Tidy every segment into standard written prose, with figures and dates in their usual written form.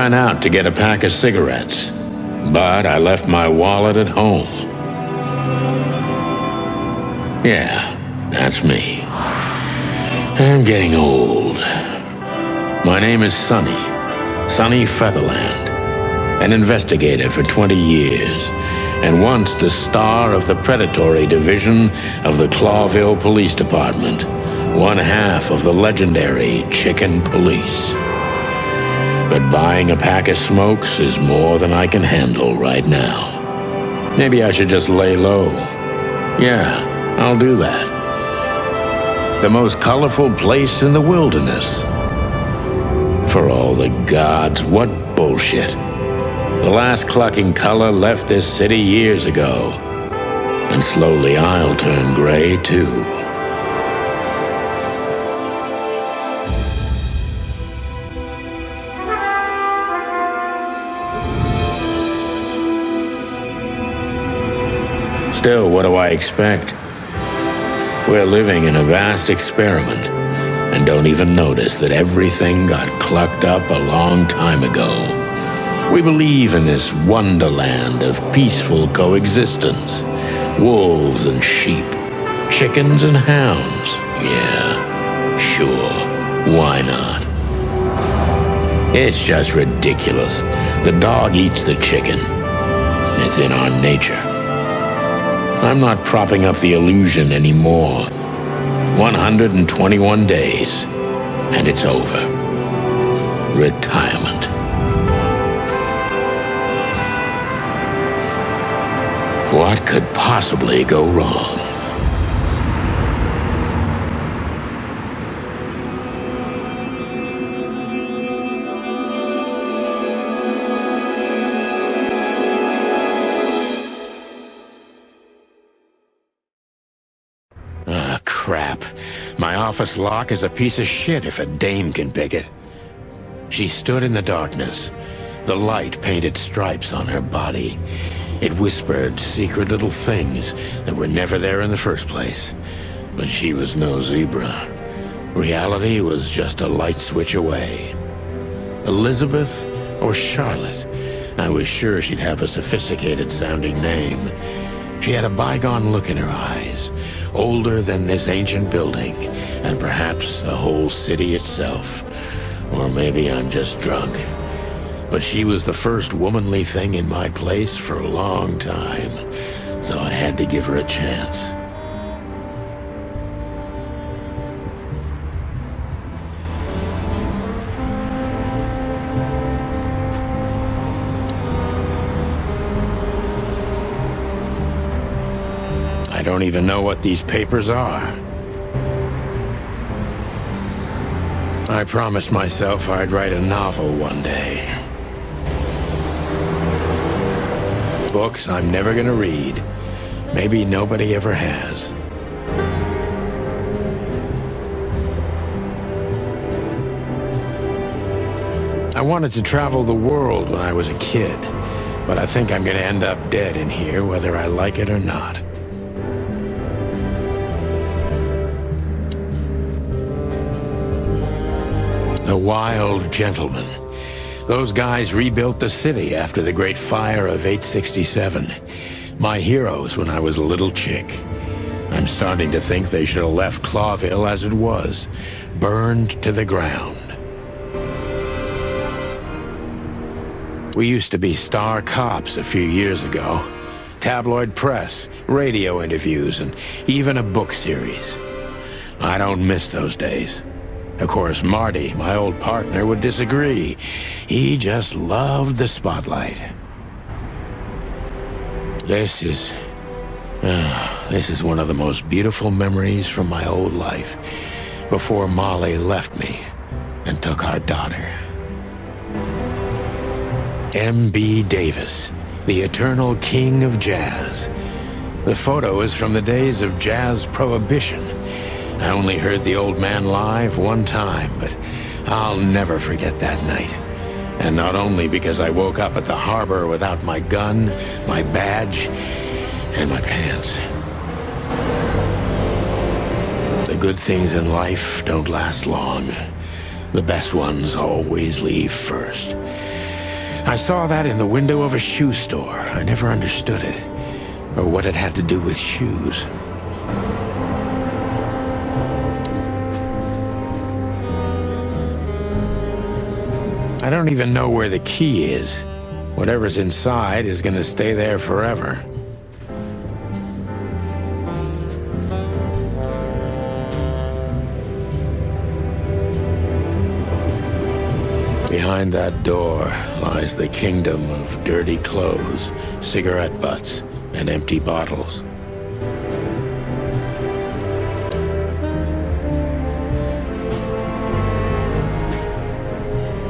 ran out to get a pack of cigarettes, but I left my wallet at home. Yeah, that's me. I'm getting old. My name is Sonny Featherland, an investigator for 20 years, and once the star of the predatory division of the Clawville Police Department, one half of the legendary Chicken Police. But buying a pack of smokes is more than I can handle right now. Maybe I should just lay low. Yeah, I'll do that. The most colorful place in the wilderness. For all the gods, what bullshit. The last clucking color left this city years ago. And slowly I'll turn gray too. Still, what do I expect? We're living in a vast experiment, and don't even notice that everything got clucked up a long time ago. We believe in this wonderland of peaceful coexistence. Wolves and sheep, chickens and hounds. Yeah, sure, why not? It's just ridiculous. The dog eats the chicken. It's in our nature. I'm not propping up the illusion anymore. 121 days, and it's over. Retirement. What could possibly go wrong? Ah, crap. My office lock is a piece of shit if a dame can pick it. She stood in the darkness. The light painted stripes on her body. It whispered secret little things that were never there in the first place. But she was no zebra. Reality was just a light switch away. Elizabeth or Charlotte? I was sure she'd have a sophisticated-sounding name. She had a bygone look in her eyes, older than this ancient building, and perhaps the whole city itself. Or maybe I'm just drunk. But she was the first womanly thing in my place for a long time, so I had to give her a chance. I don't even know what these papers are. I promised myself I'd write a novel one day. Books I'm never gonna read. Maybe nobody ever has. I wanted to travel the world when I was a kid, but I think I'm gonna end up dead in here whether I like it or not. The Wild Gentlemen. Those guys rebuilt the city after the Great Fire of 867. My heroes when I was a little chick. I'm starting to think they should have left Clawville as it was, burned to the ground. We used to be star cops a few years ago. Tabloid press, radio interviews, and even a book series. I don't miss those days. Of course, Marty, my old partner, would disagree. He just loved the spotlight. This is one of the most beautiful memories from my old life, before Molly left me and took our daughter. M.B. Davis, the eternal king of jazz. The photo is from the days of jazz prohibition. I only heard the old man live one time, but I'll never forget that night. And not only because I woke up at the harbor without my gun, my badge, and my pants. The good things in life don't last long. The best ones always leave first. I saw that in the window of a shoe store. I never understood it, or what it had to do with shoes. I don't even know where the key is. Whatever's inside is gonna stay there forever. Behind that door lies the kingdom of dirty clothes, cigarette butts, and empty bottles.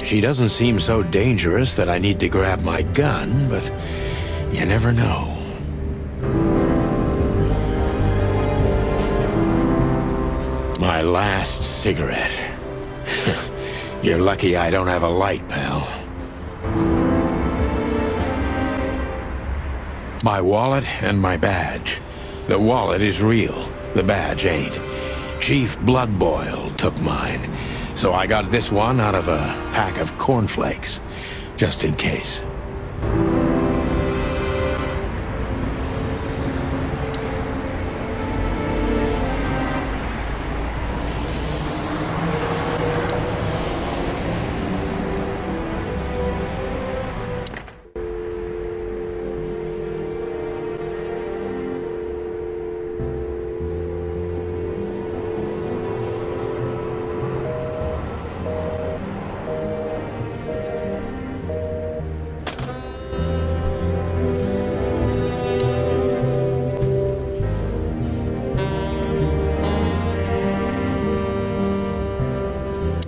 She doesn't seem so dangerous that I need to grab my gun, but you never know. My last cigarette. You're lucky I don't have a light, pal. My wallet and my badge. The wallet is real. The badge ain't. Chief Bloodboil took mine, so I got this one out of a pack of cornflakes, just in case.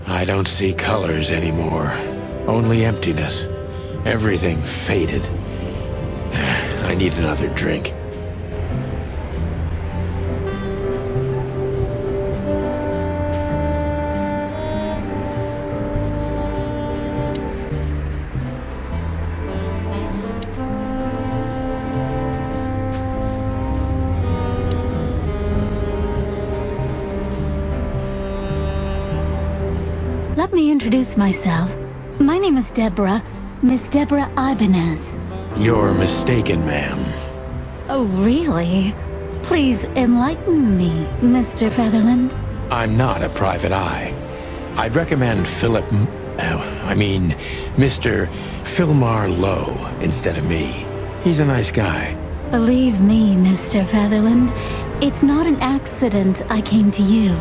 I don't see colors anymore. Only emptiness. Everything faded. I need another drink. Let me introduce myself. My name is Deborah, Miss Deborah Ibanez. You're mistaken, ma'am. Oh, really? Please enlighten me, Mr. Featherland. I'm not a private eye. I'd recommend Mr. Philmar Lowe instead of me. He's a nice guy. Believe me, Mr. Featherland, it's not an accident I came to you.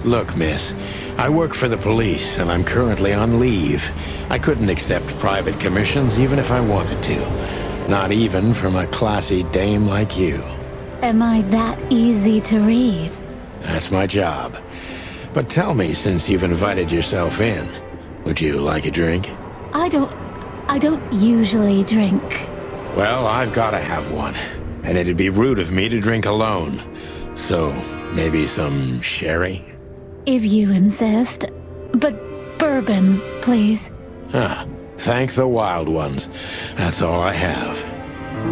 Look, miss, I work for the police, and I'm currently on leave. I couldn't accept private commissions even if I wanted to. Not even from a classy dame like you. Am I that easy to read? That's my job. But tell me, since you've invited yourself in, would you like a drink? I don't usually drink. Well, I've gotta have one. And it'd be rude of me to drink alone. So, maybe some sherry? If you insist. But bourbon, please. Thank the wild ones. That's all I have.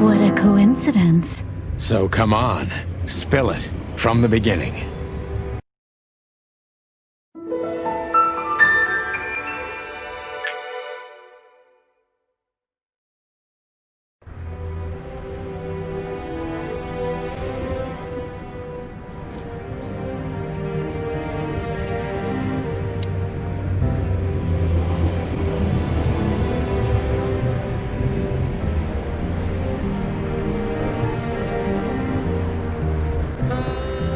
What a coincidence. So come on, spill it from the beginning.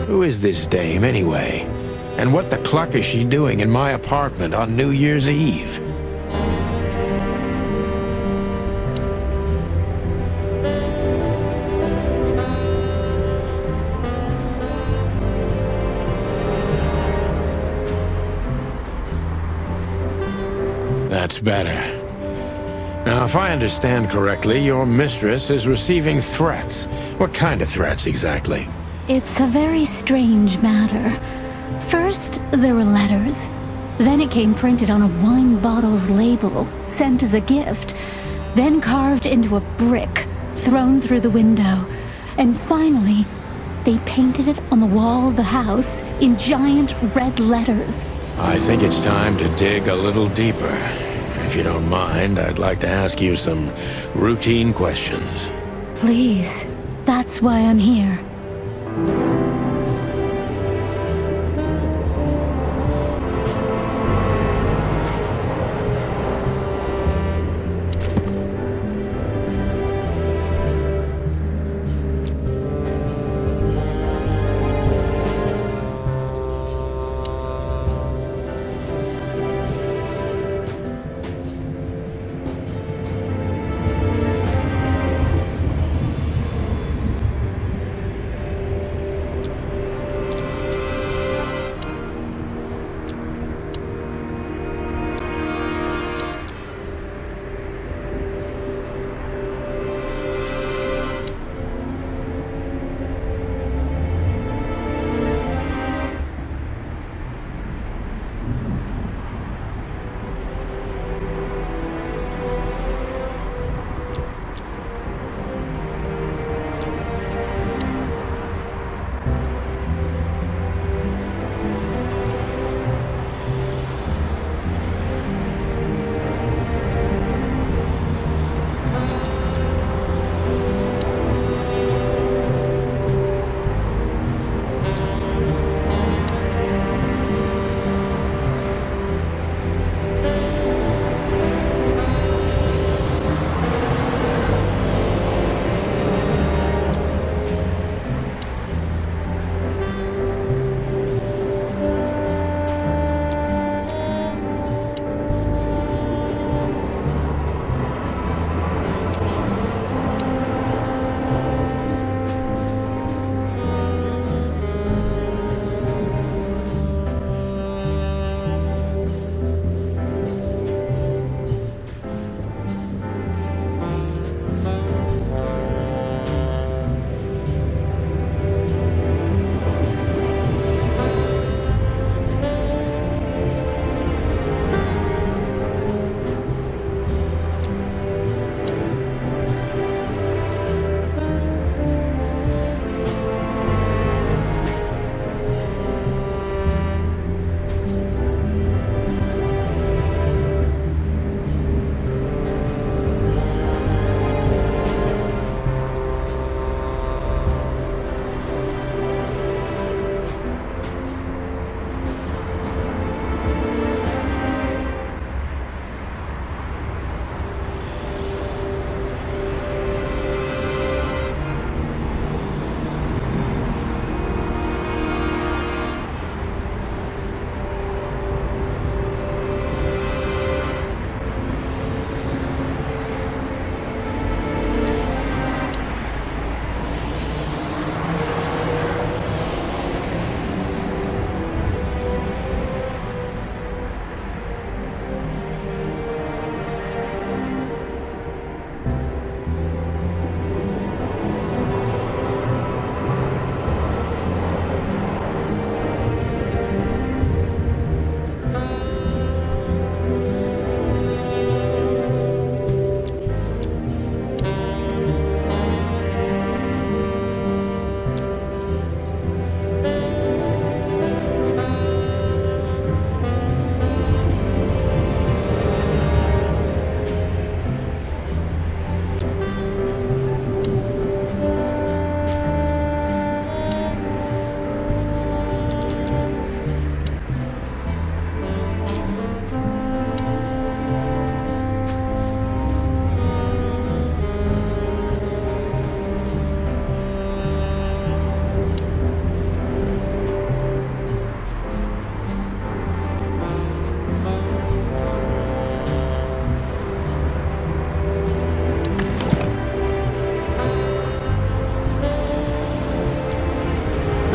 Who is this dame, anyway? And what the cluck is she doing in my apartment on New Year's Eve? That's better. Now, if I understand correctly, your mistress is receiving threats. What kind of threats, exactly? It's a very strange matter. First, there were letters. Then it came printed on a wine bottle's label, sent as a gift. Then carved into a brick, thrown through the window. And finally, they painted it on the wall of the house in giant red letters. I think it's time to dig a little deeper. If you don't mind, I'd like to ask you some routine questions. Please. That's why I'm here.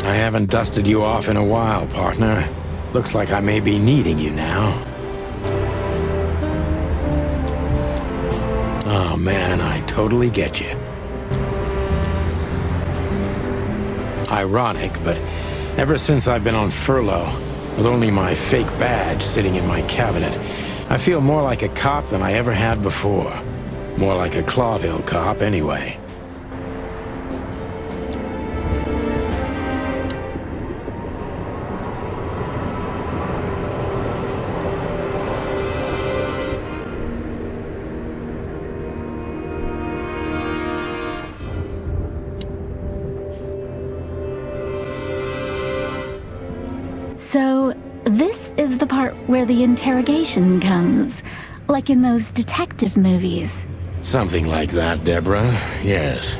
I haven't dusted you off in a while, partner. Looks like I may be needing you now. Oh man, I totally get you. Ironic, but ever since I've been on furlough, with only my fake badge sitting in my cabinet, I feel more like a cop than I ever had before. More like a Clawville cop, anyway. this is the part where the interrogation comes. Like in those detective movies. Something like that, Deborah. Yes.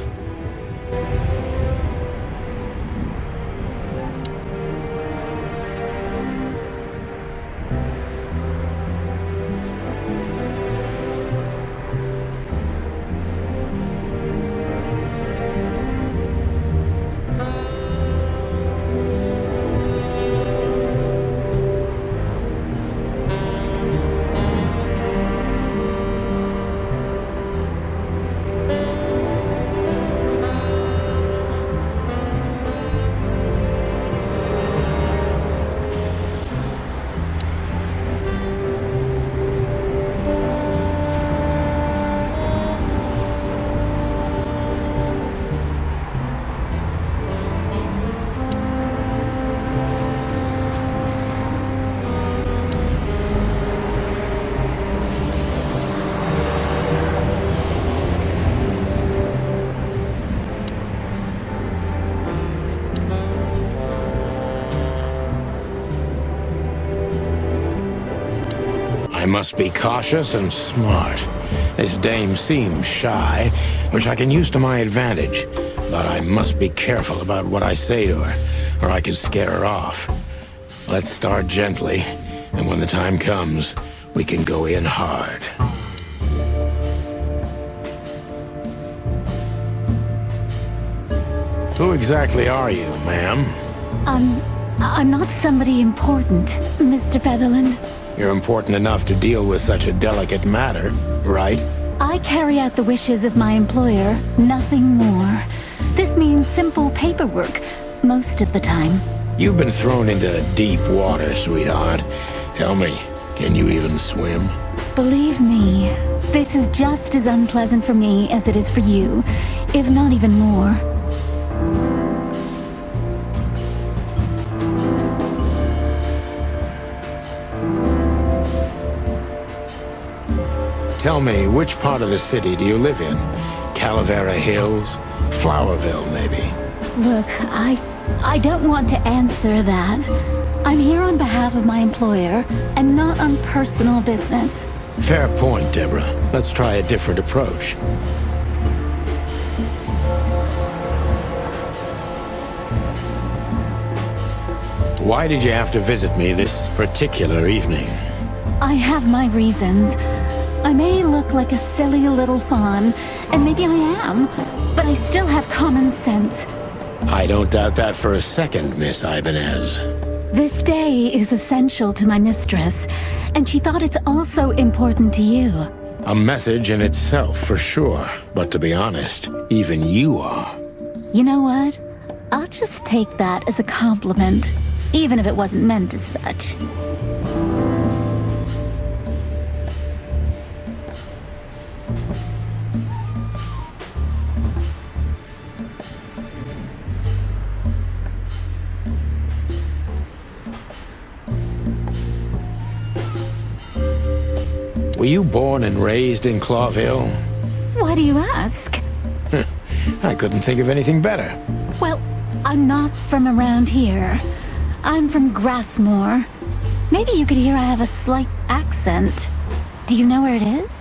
I must be cautious and smart. This dame seems shy, which I can use to my advantage. But I must be careful about what I say to her, or I could scare her off. Let's start gently, and when the time comes, we can go in hard. Who exactly are you, ma'am? I'm not somebody important, Mr. Featherland. You're important enough to deal with such a delicate matter, right? I carry out the wishes of my employer, nothing more. This means simple paperwork, most of the time. You've been thrown into deep water, sweetheart. Tell me, can you even swim? Believe me, this is just as unpleasant for me as it is for you, if not even more. Tell me, which part of the city do you live in? Calavera Hills? Flowerville, maybe? Look, I don't want to answer that. I'm here on behalf of my employer, and not on personal business. Fair point, Deborah. Let's try a different approach. Why did you have to visit me this particular evening? I have my reasons. I may look like a silly little fawn, and maybe I am, but I still have common sense. I don't doubt that for a second, Miss Ibanez. This day is essential to my mistress, and she thought it's also important to you. A message in itself, for sure. But to be honest, even you are. You know what? I'll just take that as a compliment, even if it wasn't meant as such. Were you born and raised in Clawville? Why do you ask? I couldn't think of anything better. Well, I'm not from around here. I'm from Grassmore. Maybe you could hear I have a slight accent. Do you know where it is?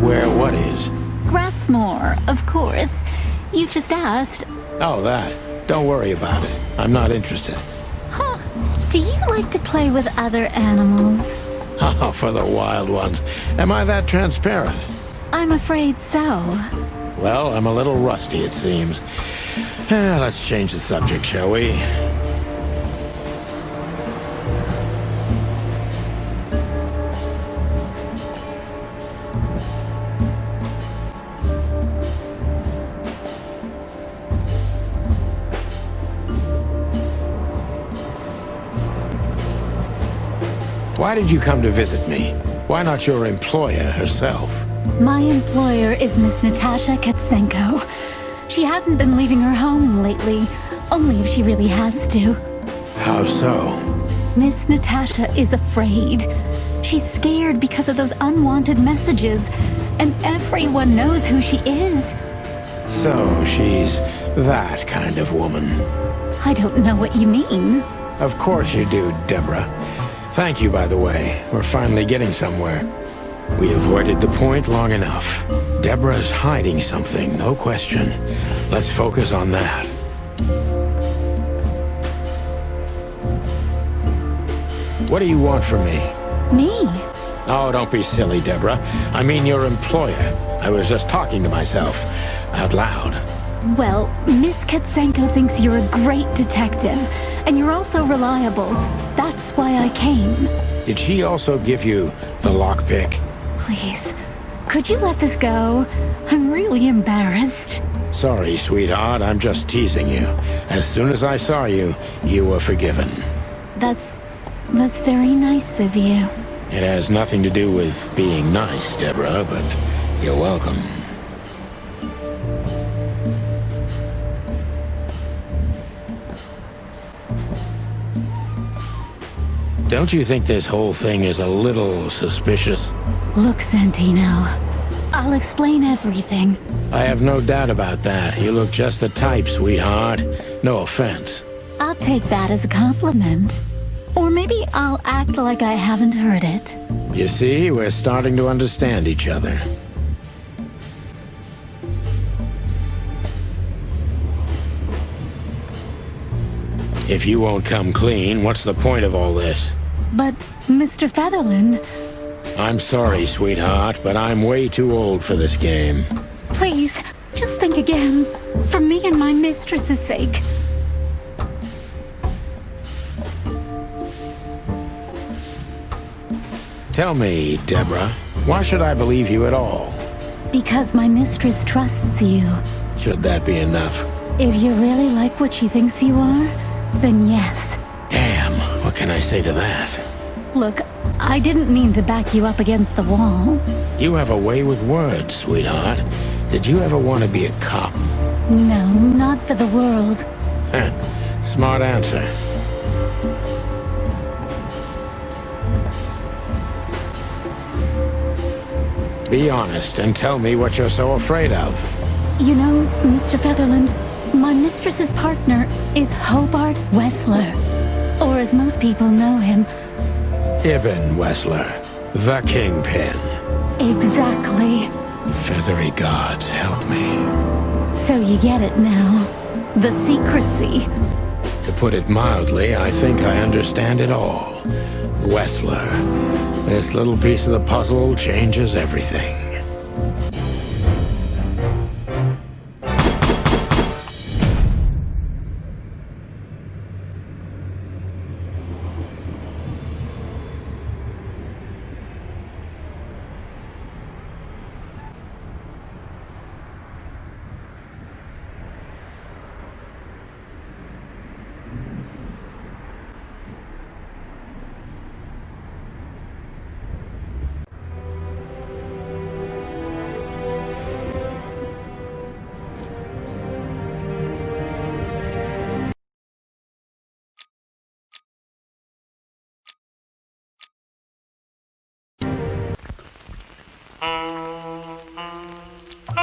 Where what is? Grassmore, of course. You just asked. Oh, that. Don't worry about it. I'm not interested. Huh. Do you like to play with other animals? Oh, for the wild ones. Am I that transparent? I'm afraid so. Well, I'm a little rusty, it seems. Let's change the subject, shall we? Why did you come to visit me? Why not your employer herself? My employer is Miss Natasha Katsenko. She hasn't been leaving her home lately, only if she really has to. How so? Miss Natasha is afraid. She's scared because of those unwanted messages, and everyone knows who she is. So she's that kind of woman. I don't know what you mean. Of course you do, Deborah. Thank you, by the way. We're finally getting somewhere. We avoided the point long enough. Deborah's hiding something, no question. Let's focus on that. What do you want from me? Me? Oh, don't be silly, Deborah. I mean your employer. I was just talking to myself, out loud. Well, Miss Katsenko thinks you're a great detective, and you're also reliable. That's why I came. Did she also give you the lockpick? Please, could you let this go? I'm really embarrassed. Sorry, sweetheart, I'm just teasing you. As soon as I saw you, you were forgiven. That's very nice of you. It has nothing to do with being nice, Deborah, but you're welcome. Don't you think this whole thing is a little suspicious? Look, Santino, I'll explain everything. I have no doubt about that. You look just the type, sweetheart. No offense. I'll take that as a compliment. Or maybe I'll act like I haven't heard it. You see, we're starting to understand each other. If you won't come clean, what's the point of all this? But, Mr. Featherland... I'm sorry, sweetheart, but I'm way too old for this game. Please, just think again. For me and my mistress's sake. Tell me, Deborah, why should I believe you at all? Because my mistress trusts you. Should that be enough? If you really like what she thinks you are, then yes. Damn, what can I say to that? Look, I didn't mean to back you up against the wall. You have a way with words, sweetheart. Did you ever want to be a cop? No, not for the world. Smart answer. Be honest and tell me what you're so afraid of. You know, Mr. Featherland, my mistress's partner is Hobart Wessler. Or as most people know him... Ibn Wessler, the Kingpin. Exactly. Feathery gods, help me. So you get it now. The secrecy. To put it mildly, I think I understand it all. Wessler. This little piece of the puzzle changes everything.